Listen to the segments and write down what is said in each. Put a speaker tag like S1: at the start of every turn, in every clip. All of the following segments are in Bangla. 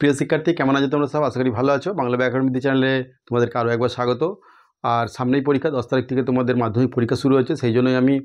S1: প্রিয় শিক্ষার্থী, কেমন আছো তোমরা সব? আশা করি ভালো আছো। বাংলা ব্যাকরণ বিদ্যা চ্যানেলে তোমাদেরকে আরও একবার স্বাগত। আর সামনেই পরীক্ষা, 10 তারিখ থেকে তোমাদের মাধ্যমিক পরীক্ষা শুরু হচ্ছে। সেই জন্যই আমি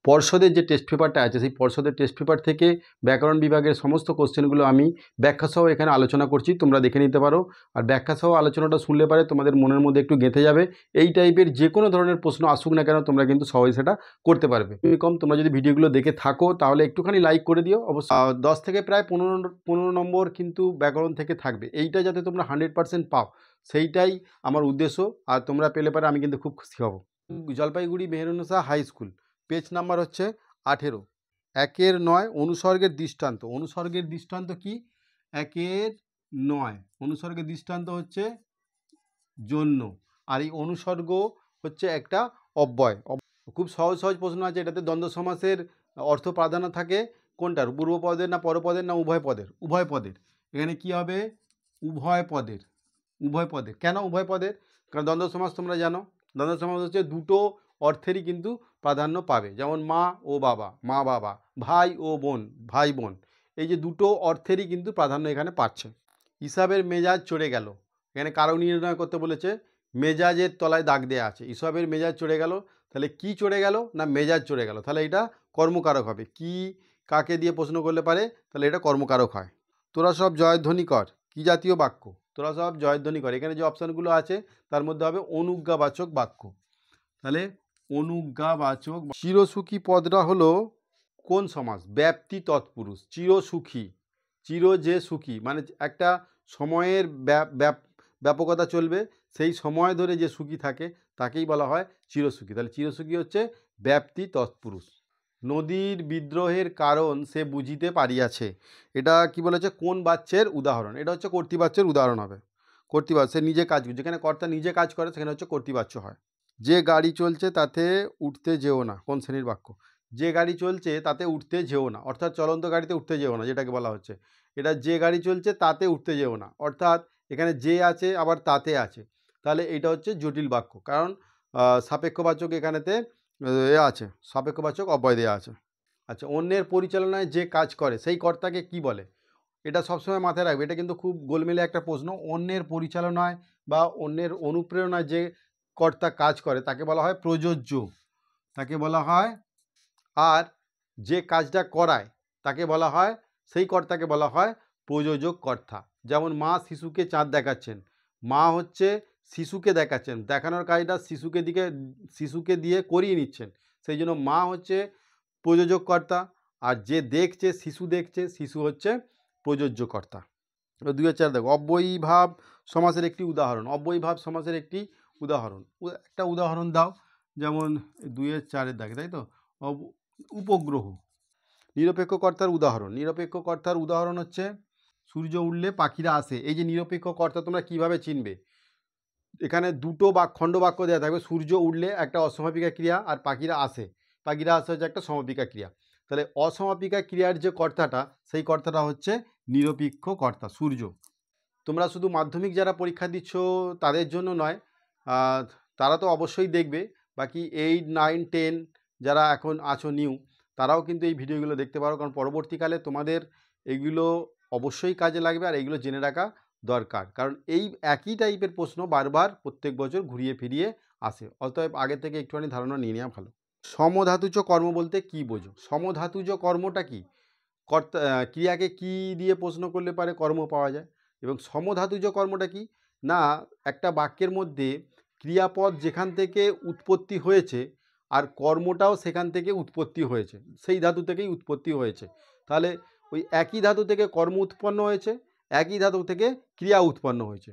S1: পর্ষদের যে টেস্ট পেপারটা আছে, সেই পর্ষদের টেস্ট পেপার থেকে ব্যাকরণ বিভাগের সমস্ত কোশ্চেনগুলো আমি ব্যাখ্যাসহ এখানে আলোচনা করছি, তোমরা দেখে নিতে পারো। আর ব্যাখ্যাসহ আলোচনাটা শুনলে পারে তোমাদের মনের মধ্যে একটু গেঁথে যাবে। এই টাইপের যে কোনো ধরনের প্রশ্ন আসুক না কেন, তোমরা কিন্তু সবাই সেটা করতে পারবে। কম তোমরা যদি ভিডিওগুলো দেখে থাকো তাহলে একটুখানি লাইক করে দিও অবশ্যই। 10 থেকে প্রায় 15 নম্বর কিন্তু ব্যাকরণ থেকে থাকবে। এইটা যাতে তোমরা 100% পাও, সেইটাই আমার উদ্দেশ্য। আর তোমরা পেলে পারে আমি কিন্তু খুব খুশি হব। Jalpaiguri Meherunnesa high school, page number হচ্ছে 18, 1-9 অনুসর্গের দৃষ্টান্ত। অনুসর্গের দৃষ্টান্ত কি? 1-9 অনুসর্গের দৃষ্টান্ত হচ্ছে জন্য। আর এই অনুসর্গ হচ্ছে একটা অব্যয়। খুব সহজ সহজ প্রশ্ন আছে এটাতে। দ্বন্দ্ব সমাসের অর্থ প্রাধান্য থাকে কোনটার? পূর্বপদের না পরপদের না উভয় পদের? উভয় পদের। এখানে কি হবে? উভয় পদের। উভয় পদের। কেন উভয় পদের? কারণ দ্বন্দ্ব সমাস তোমরা জানো, দ্বন্দ্ব সমাস হচ্ছে দুটো অর্থেরই কিন্তু প্রাধান্য পাবে। যেমন মা ও বাবা, মা বাবা, ভাই ও বোন, ভাই বোন, এই যে দুটো অর্থেরই কিন্তু প্রাধান্য এখানে পাচ্ছে। ইসাবের মেজাজ চড়ে গেল, এখানে কারণ নির্ণয় করতে বলেছে। মেজাজের তলায় দাগ দেওয়া আছে। ইসাবের মেজাজ চড়ে গেল, তাহলে কি চড়ে গেল? না মেজাজ চড়ে গেল। তাহলে এটা কর্মকারক হবে। কি কাকে দিয়ে প্রশ্ন করলে পারে? তাহলে এটা কর্মকারক হয়। তোরা সব জয়ধ্বনি কর, কি জাতীয় বাক্য? তোরা সব জয়ধ্বনি কর, এখানে যে অপশানগুলো আছে তার মধ্যে হবে অনুজ্ঞাবাচক বাক্য। তাহলে অনুজ্ঞাবাচক। চিরসুখী পদটা হলো কোন সমাস? ব্যাপ্তি তৎপুরুষ। চিরসুখী, চির যে সুখী, মানে একটা সময়ের ব্যাপকতা চলবে, সেই সময় ধরে যে সুখী থাকে তাকেই বলা হয় চিরসুখী। তাহলে চিরসুখী হচ্ছে ব্যাপ্তি তৎপুরুষ। নদীর বিদ্রোহের কারণ সে বুঝিতে পারিয়াছে, এটা কি বলেছে? কোন বাচ্যের উদাহরণ? এটা হচ্ছে কর্তৃবাচ্যের উদাহরণ হবে। কর্তৃবাচ্য, সে নিজে কাজ, যেখানে কর্তা নিজে কাজ করে সেখানে হচ্ছে কর্তৃবাচ্য হয়। যে গাড়ি চলছে তাতে উঠতে যেও না, কোন শ্রেণীর বাক্য? যে গাড়ি চলছে তাতে উঠতে যেও না, অর্থাৎ চলন্ত গাড়িতে উঠতে যেও না, যেটাকে বলা হচ্ছে। এটা যে গাড়ি চলছে তাতে উঠতে যেও না, অর্থাৎ এখানে যে আছে আবার তাতে আছে। তাহলে এটা হচ্ছে জটিল বাক্য, কারণ সাপেক্ষবাচক এখানেতে আছে, সাপেক্ষবাচক অব্যয় দেওয়া আছে। আচ্ছা, অন্যের পরিচালনায় যে কাজ করে সেই কর্তাকে কি বলে? এটা সবসময় মাথায় রাখবে, এটা কিন্তু খুব গোলমেলে একটা প্রশ্ন। অন্যের পরিচালনায় বা অন্যের অনুপ্রেরণায় যে কর্তা কাজ করে তাকে বলা হয় প্রযোজ্য, তাকে বলা হয়। আর যে কাজটা করায় তাকে বলা হয়, সেই কর্তাকে বলা হয় প্রযোজক কর্তা। যেমন মা শিশুকে চাঁদ দেখাচ্ছেন, মা হচ্ছে শিশুকে দেখাচ্ছেন, দেখানোর কাজটা শিশুকে দিয়ে করিয়ে নিচ্ছেন, সেই জন্য মা হচ্ছে প্রযোজক কর্তা। আর যে দেখছে, শিশু দেখছে, শিশু হচ্ছে প্রযোজ্য কর্তা। এবার 2-4 দেখো, অব্যয়ীভাব সমাসের একটি উদাহরণ। অব্যয়ীভাব সমাসের একটি উদাহরণ, একটা উদাহরণ দাও। যেমন 2-4 দেখে, তাই তো? উপগ্রহ। নিরপেক্ষ কর্তার উদাহরণ। নিরপেক্ষ কর্তার উদাহরণ হচ্ছে সূর্য উঠলে পাখিরা আসে। এই যে নিরপেক্ষ কর্তা তোমরা কিভাবে চিনবে? এখানে দুটো খণ্ড বাক্য দেওয়া থাকবে, সূর্য উঠলে একটা অসমাপিকা ক্রিয়া, আর পাখিরা আসে। পাখিরা আসে হচ্ছে একটা সমাপিকা ক্রিয়া। তাহলে অসমাপিকা ক্রিয়ার যে কর্তাটা, সেই কর্তাটা হচ্ছে নিরপেক্ষ কর্তা, সূর্য। তোমরা শুধু মাধ্যমিক যারা পরীক্ষা দিচ্ছ তাদের জন্য নয়, তারা তো অবশ্যই দেখবে। বাকি 8, 9, 10 যারা এখন আছো নিউ, তারাও কিন্তু এই ভিডিওগুলো দেখতে পারো, কারণ পরবর্তীকালে তোমাদের এগুলো অবশ্যই কাজে লাগবে। আর এইগুলো জেনে রাখা দরকার, কারণ এই একই টাইপের প্রশ্ন বারবার প্রত্যেক বছর ঘুরিয়ে ফিরিয়ে আসে। অতএব আগে থেকে একটুখানি ধারণা নিয়ে নেওয়া ভালো। সমধাতুজ কর্ম বলতে কি বোঝো? সমধাতুজ কর্মটা কি? কর্তা ক্রিয়াকে কি দিয়ে প্রশ্ন করলে পারে কর্ম পাওয়া যায়। এবং সমধাতুজ কর্মটা কি? না, একটা বাক্যের মধ্যে ক্রিয়াপদ যেখান থেকে উৎপত্তি হয়েছে আর কর্মটাও সেখান থেকে উৎপত্তি হয়েছে, সেই ধাতু থেকেই উৎপত্তি হয়েছে। তাহলে ওই একই ধাতু থেকে কর্ম উৎপন্ন হয়েছে, একই ধাতু থেকে ক্রিয়া উৎপন্ন হয়েছে।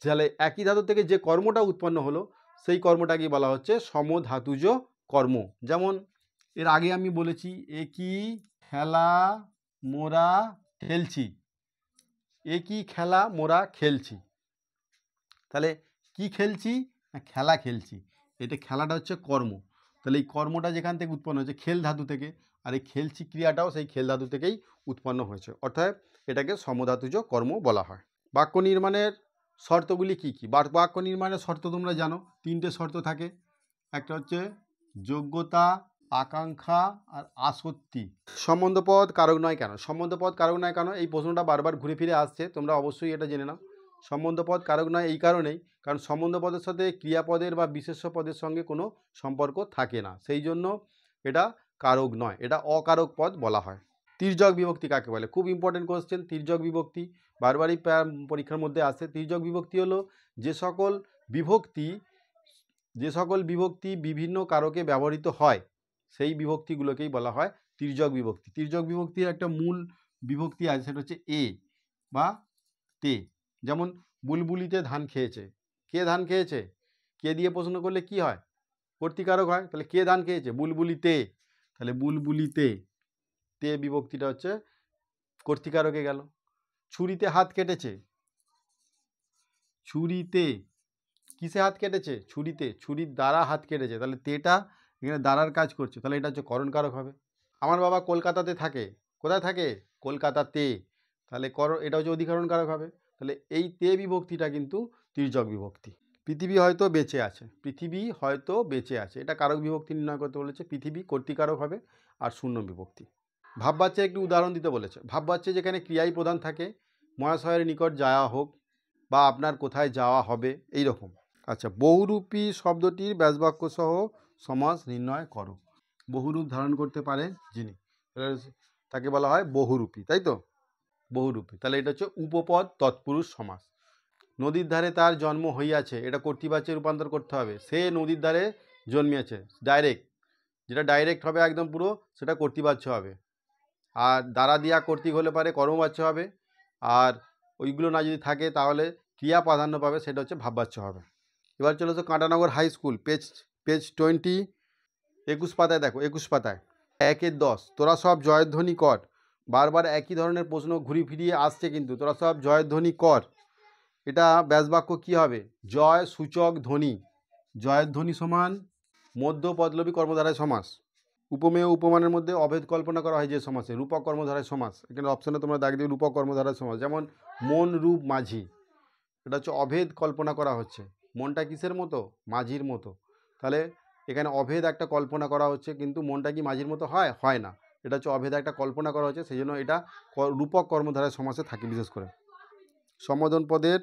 S1: তাহলে একই ধাতু থেকে যে কর্মটা উৎপন্ন হলো, সেই কর্মটাকেই বলা হচ্ছে সমধাতুজ কর্ম। যেমন এর আগে আমি বলেছি, একই খেলা মোরা খেলছি, একই খেলা মোরা খেলছি। তাহলে কি খেলছি? না খেলা খেলছি। এটা খেলাটা হচ্ছে কর্ম। তাহলে এই কর্মটা যেখান থেকে উৎপন্ন হয়েছে, খেল ধাতু থেকে, আর এই খেলছি ক্রিয়াটাও সেই খেল ধাতু থেকেই উৎপন্ন হয়েছে, অর্থাৎ এটাকে সমধাতুজ কর্ম বলা হয়। বাক্য নির্মাণের শর্তগুলি কি কি? বাক্য নির্মাণের শর্ত তোমরা জানো, 3টে শর্ত থাকে। একটা হচ্ছে যোগ্যতা, আকাঙ্ক্ষা আর আসক্তি। সম্বন্ধপদ কারক নয় কেন? সম্বন্ধপদ কারক নয় কেন, এই প্রশ্নটা বারবার ঘুরে ফিরে আসছে, তোমরা অবশ্যই এটা জেনে নাও। সম্বন্ধপদ কারক নয় এই কারণেই, কারণ সম্বন্ধপদের সাথে ক্রিয়াপদের বা বিশেষ্য পদের সঙ্গে কোনো সম্পর্ক থাকে না, সেই জন্য এটা কারক নয়, এটা অকারক পদ বলা হয়। তির্যক বিভক্তি কাকে বলে? খুব ইম্পর্টেন্ট কোশ্চেন। তির্যক বিভক্তি বারবারই পরীক্ষার মধ্যে আসে। তির্যক বিভক্তি হলো যে সকল বিভক্তি বিভিন্ন কারকে ব্যবহৃত হয়, সেই বিভক্তিগুলোকেই বলা হয় তির্যক বিভক্তি। তির্যক বিভক্তির একটা মূল বিভক্তি আছে, সেটা হচ্ছে এ বা তে। যেমন বুলবুলিতে ধান খেয়েছে। কে ধান খেয়েছে? কে দিয়ে প্রশ্ন করলে কি হয়? কর্তৃকারক হয়। তাহলে কে ধান খেয়েছে? বুলবুলিতে। তাহলে বুলবুলিতে তে বিভক্তিটা হচ্ছে কর্তৃকারকে গেল। ছুরিতে হাত কেটেছে। ছুরিতে কিসে হাত কেটেছে? ছুরিতে। ছুরির দ্বারা হাত কেটেছে, তাহলে তেটা এখানে দ্বারার কাজ করছে, তাহলে এটা হচ্ছে করণকারক হবে। আমার বাবা কলকাতাতে থাকে। কোথায় থাকে? কলকাতাতে। তাহলে এটা হচ্ছে অধিকরণ কারক হবে। তাহলে এই তে বিভক্তিটা কিন্তু তির্যক বিভক্তি। পৃথিবী হয়তো বেঁচে আছে। পৃথিবী হয়তো বেঁচে আছে, এটা কারক বিভক্তি নির্ণয় করতে বলেছে। পৃথিবী কর্তৃকারক হবে আর শূন্য বিভক্তি। ভাববাচ্যের একটি উদাহরণ দিতে বলেছে। ভাববাচ্যে যেখানে ক্রিয়াই প্রধান থাকে, মহাশয়ের নিকট যাওয়া হোক বা আপনার কোথায় যাওয়া হবে, এই রকম। আচ্ছা, বহুরূপী শব্দটির ব্যাসবাক্য সহ সমাস নির্ণয় করো। বহুরূপ ধারণ করতে পারে যিনি, তাকে বলা হয় বহুরূপী, তাই তো? বহুরূপী, তাহলে এটা হচ্ছে উপপদ তৎপুরুষ সমাস। নদীর ধারে তার জন্ম হইয়াছে, এটা কর্তৃবাচ্যে রূপান্তর করতে হবে। সে নদীর ধারে জন্মিয়েছে, ডাইরেক্ট, যেটা ডাইরেক্ট হবে একদম পুরো, সেটা কর্তৃবাচ্য হবে। আর দ্বারা দিয়া কর্তৃক হলে পারে কর্মবাচ্য হবে। আর ওইগুলো না যদি থাকে তাহলে ক্রিয়া প্রাধান্য পাবে, সেটা হচ্ছে ভাববাচ্য হবে। এবার চলে তো কাঁটানগর হাই স্কুল, পেজ 20, 21 পাতায় দেখো, 21 পাতায় 1-10, তোরা সব জয়ধ্বনি কর। বারবার একই ধরনের প্রশ্ন ঘুরি ফিরিয়ে আসছে, কিন্তু তোরা সব জয়ধ্বনি কর, এটা ব্যাসবাক্য কী হবে? জয় সূচক ধ্বনি। জয়ের ধ্বনি সমান মধ্য পদলোপী কর্মধারায় সমাস। উপমেয় উপমানের মধ্যে অভেদ কল্পনা করা হয় যে সমাসে, রূপক কর্মধারায় সমাস। এখানে অপশানে তোমরা দাগ দিও রূপক কর্মধারায় সমাস। যেমন মন রূপ মাঝি, এটা হচ্ছে অভেদ কল্পনা করা হচ্ছে। মনটা কিসের মতো? মাঝির মতো। তাহলে এখানে অভেদ একটা কল্পনা করা হচ্ছে, কিন্তু মনটা কি মাঝির মতো হয়? হয় না। এটা হচ্ছে অভেদ একটা কল্পনা করা হচ্ছে, সেই জন্য এটা রূপক কর্মধারায় সমাসে থাকে বিশেষ করে। সম্বোধন পদের,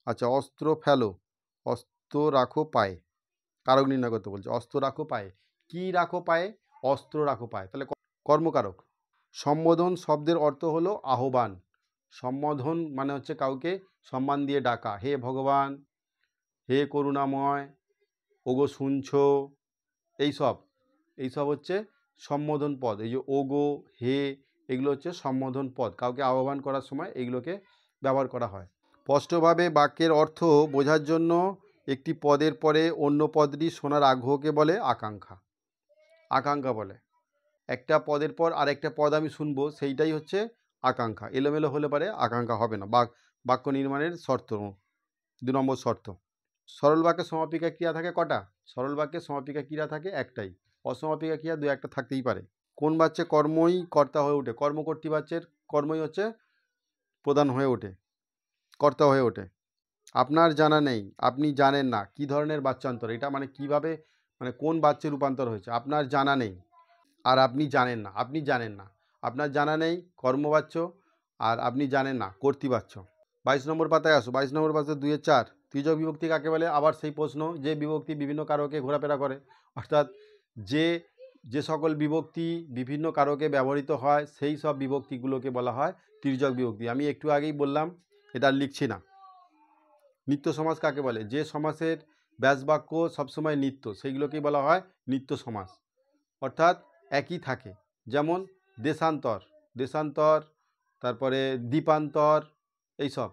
S1: আচ্ছা, অস্ত্র ফেলো, অস্ত্র রাখো পায়ে, কারক নির্ণয় করতে বলছে। অস্ত্র রাখো পায়ে, কি রাখো পায়ে? অস্ত্র রাখো পায়ে, তাহলে কর্মকারক। সম্বোধন শব্দের অর্থ হলো আহ্বান। সম্বোধন মানে হচ্ছে কাউকে সম্মান দিয়ে ডাকা, হে ভগবান, হে করুণাময়, ওগো শুনছো, এইসব হচ্ছে সম্বোধন পদ। এই যে ওগো, হে, এগুলো হচ্ছে সম্বোধন পদ, কাউকে আহ্বান করার সময় এইগুলোকে ব্যবহার করা হয়। স্পষ্টভাবে বাক্যের অর্থ বোঝার জন্য একটি পদের পরে অন্য পদটি শোনার আগ্রহকে বলে আকাঙ্ক্ষা। আকাঙ্ক্ষা বলে একটা পদের পর আরেকটা পদ আমি শুনবো, সেইটাই হচ্ছে আকাঙ্ক্ষা। এলোমেলো হলে পারে আকাঙ্ক্ষা হবে না। বাক্য নির্মাণের শর্ত, 2 নম্বর শর্ত। সরল বাক্যে সমাপিকা ক্রিয়া থাকে কটা? সরল বাক্যে সমাপিকা ক্রিয়া থাকে একটাই। অসমাপিকা ক্রিয়া 2-1টা থাকতেই পারে। কোন বাচ্চে কর্মই কর্তা হয়ে ওঠে? কর্মকর্তী বাচ্চের কর্মই হচ্ছে প্রধান হয়ে ওঠে, কর্তা হয়ে ওঠে। আপনার জানা নেই, আপনি জানেন না, কি ধরনের বাচ্চান্তর এটা? মানে কিভাবে, মানে কোন বাচ্চে রূপান্তর হয়েছে? আপনার জানা নেই আর আপনি জানেন না। আপনি জানেন না, আপনার জানা নেই কর্মবাচ্য, আর আপনি জানেন না কর্তৃবাচ্য। 22 নম্বর পাতায় আসো। 22 নম্বর পাতায় 2-4 তির্যক বিভক্তি কাকে বলে? আবার সেই প্রশ্ন, যে বিভক্তি বিভিন্ন কারকে ঘোরাফেরা করে, অর্থাৎ যে সকল বিভক্তি বিভিন্ন কারকে ব্যবহৃত হয়, সেই সব বিভক্তিগুলোকে বলা হয় তির্যক বিভক্তি। আমি একটু আগেই বললাম, এটা লিখছি না। নিত্য সমাস কাকে বলে? যে সমাসের ব্যাসবাক্য সবসময় নিত্য, সেইগুলোকেই বলা হয় নিত্য সমাস, অর্থাৎ একই থাকে। যেমন দেশান্তর, তারপরে দ্বীপান্তর, এইসব,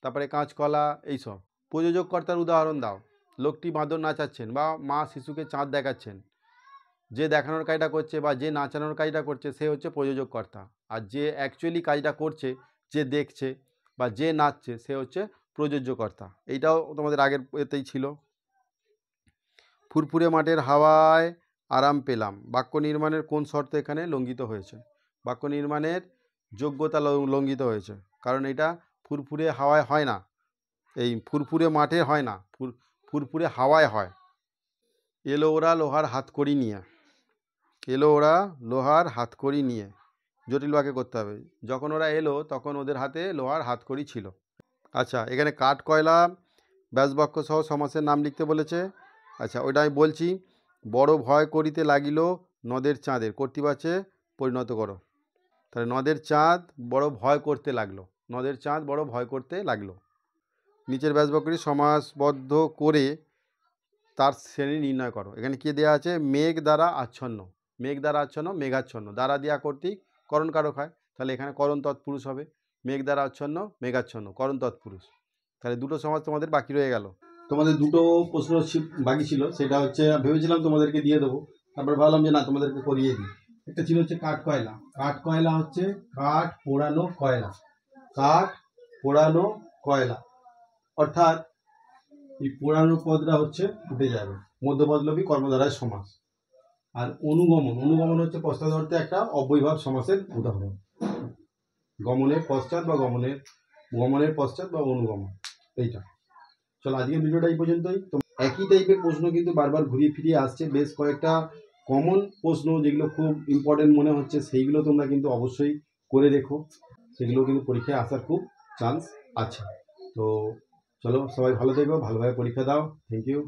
S1: তারপরে কাঁচকলা, এইসব। প্রযোজককর্তার উদাহরণ দাও। লোকটি বাঁদর নাচাচ্ছেন বা মা শিশুকে চাঁদ দেখাচ্ছেন। যে দেখানোর কাজটা করছে বা যে নাচানোর কাজটা করছে, সে হচ্ছে প্রযোজককর্তা। আর যে অ্যাকচুয়ালি কাজটা করছে, যে দেখছে বা যে নাচছে, সে হচ্ছে প্রযোজ্যকর্তা। এইটাও তোমাদের আগের এতেই ছিল। ফুরফুরে মাঠের হাওয়ায় আরাম পেলাম, বাক্য নির্মাণের কোন শর্ত এখানে লঙ্ঘিত হয়েছে? বাক্য নির্মাণের যোগ্যতা লঙ্ঘিত হয়েছে, কারণ এটা ফুরফুরে হাওয়ায় হয় না, এই ফুরফুরে মাঠে হয় না, ফুরফুরে হাওয়ায় হয়। এলো ওরা লোহার হাতকড়ি নিয়ে, এলো ওরা লোহার হাতকড়ি নিয়ে। জটিল বাক্যে করতে হবে। যখন ওরা এলো তখন ওদের হাতে লোহার হাতকড়ি ছিল। আচ্ছা, এখানে কাঠ কয়লা ব্যাসবাক্য সহ সমাসের নাম লিখতে বলেছে। আচ্ছা, ওইটা আমি বলছি। বড় ভয় করিতে লাগিল নদের চাঁদের, কর্তৃবাচে পরিণত করো। তাহলে নদের চাঁদ বড় ভয় করতে লাগলো, নদের চাঁদ বড় ভয় করতে লাগলো। নিচের ব্যাসবাক্যটি সমাসবদ্ধ করে তার শ্রেণী নির্ণয় করো। এখানে কি দেওয়া আছে? মেঘ দ্বারা আচ্ছন্ন, মেঘ দ্বারা আচ্ছন্ন, মেঘাচ্ছন্ন, দ্বারা দেওয়া কর্তৃক করণ কারক হয়, তাহলে এখানে করণ তৎপুরুষ হবে। মেঘ দ্বারা আচ্ছন্ন, মেঘাচ্ছন্ন, করণ তৎপুরুষ। তাহলে দুটো সমাজ তোমাদের বাকি রয়ে গেল। তোমাদের দুটো প্রশ্ন বাকি ছিল, সেটা হচ্ছে ভেবেছিলাম তোমাদেরকে দিয়ে দেবো, তারপর ভাবলাম যে না, তোমাদেরকে করিয়ে দিই। একটা ছিল হচ্ছে কাঠ কয়লা। কাঠ কয়লা হচ্ছে কাঠ পোড়ানো কয়লা, কাঠ পোড়ানো কয়লা, অর্থাৎ এই পোড়ানো পদটা হচ্ছে উঠে যাবে, মধ্যপদলোপী কর্মধারায় সমাস। আর অনুগমন, অনুগমন হচ্ছে পশ্চাৎ অর্থে একটা অব্যয়ভাব সমাসের উদাহরণ। গমনের পশ্চাৎ বা গমনের পশ্চাৎ বা অনুগমন, এইটা। চলো, আজকের ভিডিওটা এই পর্যন্তই। তো একই টাইপের প্রশ্ন কিন্তু বারবার ঘুরিয়ে ফিরিয়ে আসছে, বেশ কয়েকটা কমন প্রশ্ন যেগুলো খুব ইম্পর্টেন্ট মনে হচ্ছে সেইগুলো তোমরা কিন্তু অবশ্যই করে দেখো, সেগুলো কিন্তু পরীক্ষায় আসার খুব চান্স আছে। তো চলো, সবাই ভালো থেকো, ভালোভাবে পরীক্ষা দাও। Thank you.